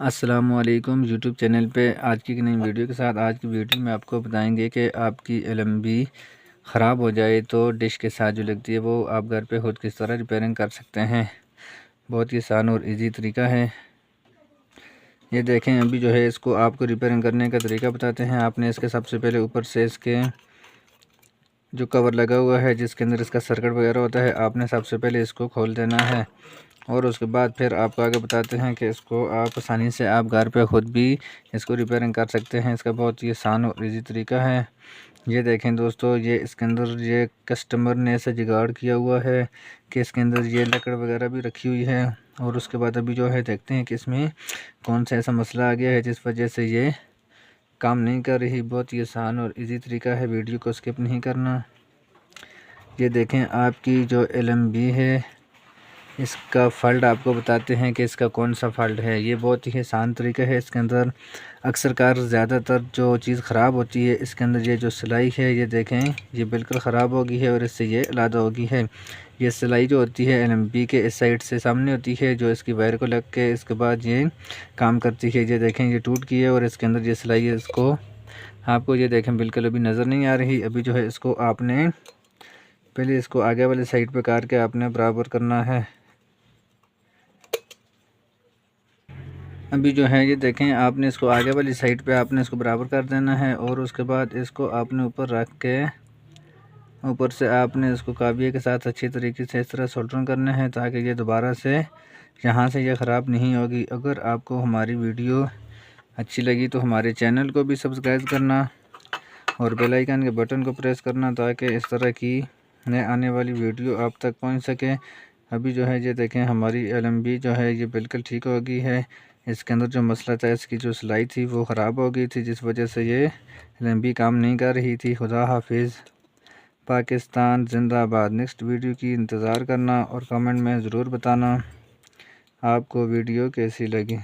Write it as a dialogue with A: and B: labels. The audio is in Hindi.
A: अस्सलामुअलैकुम यूट्यूब चैनल पे आज की नई वीडियो के साथ। आज की वीडियो में आपको बताएंगे कि आपकी LMB ख़राब हो जाए तो डिश के साथ जो लगती है वो आप घर पे खुद किस तरह रिपेयरिंग कर सकते हैं। बहुत ही आसान और इजी तरीका है। ये देखें, अभी जो है इसको आपको रिपेयरिंग करने का तरीका बताते हैं। आपने इसके सबसे पहले ऊपर से इसके जो कवर लगा हुआ है जिसके अंदर इसका सर्किट वगैरह होता है, आपने सबसे पहले इसको खोल देना है और उसके बाद फिर आपको आगे बताते हैं कि इसको आप आसानी से आप घर पे ख़ुद भी इसको रिपेयरिंग कर सकते हैं। इसका बहुत ही आसान और इजी तरीका है। ये देखें दोस्तों, ये इसके अंदर ये कस्टमर ने ऐसा जुगाड़ किया हुआ है कि इसके अंदर ये लकड़ वगैरह भी रखी हुई है। और उसके बाद अभी जो है देखते हैं कि इसमें कौन सा ऐसा मसला आ गया है जिस वजह से ये काम नहीं कर रही। बहुत ही आसान और इजी तरीका है, वीडियो को स्किप नहीं करना। ये देखें, आपकी जो LMB है इसका फ़ॉल्ट आपको बताते हैं कि इसका कौन सा फ़ॉल्ट है। ये बहुत ही आसान तरीका है। इसके अंदर अक्सर कार ज़्यादातर जो चीज़ ख़राब होती है, इसके अंदर ये जो सिलाई है ये देखें ये बिल्कुल ख़राब हो गई है और इससे ये अलग हो गई है। ये सिलाई जो होती है LMB के इस साइड से सामने होती है, जो इसकी वायर को लग के इसके बाद ये काम करती है। ये देखें ये टूट गई है और इसके अंदर ये सिलाई है, इसको आपको ये देखें बिल्कुल अभी नज़र नहीं आ रही। अभी जो है इसको आपने पहले इसको आगे वाले साइड पे करके आपने बराबर करना है। अभी जो है ये देखें, आपने इसको आगे वाली साइड पे आपने इसको बराबर कर देना है और उसके बाद इसको आपने ऊपर रख के ऊपर से आपने इसको काबिये के साथ अच्छी तरीके से इस तरह सोल्डरिंग करना है ताकि ये दोबारा से यहाँ से ये ख़राब नहीं होगी। अगर आपको हमारी वीडियो अच्छी लगी तो हमारे चैनल को भी सब्सक्राइब करना और बेल आइकन के बटन को प्रेस करना ताकि इस तरह की नए आने वाली वीडियो आप तक पहुँच सके। अभी जो है ये देखें, हमारी LMB जो है ये बिल्कुल ठीक हो गई है। इसके अंदर जो मसला था, इसकी जो सिलाई थी वो ख़राब हो गई थी जिस वजह से ये LMB काम नहीं कर रही थी। खुदा हाफिज़। पाकिस्तान जिंदाबाद। नेक्स्ट वीडियो की इंतज़ार करना और कमेंट में ज़रूर बताना आपको वीडियो कैसी लगी।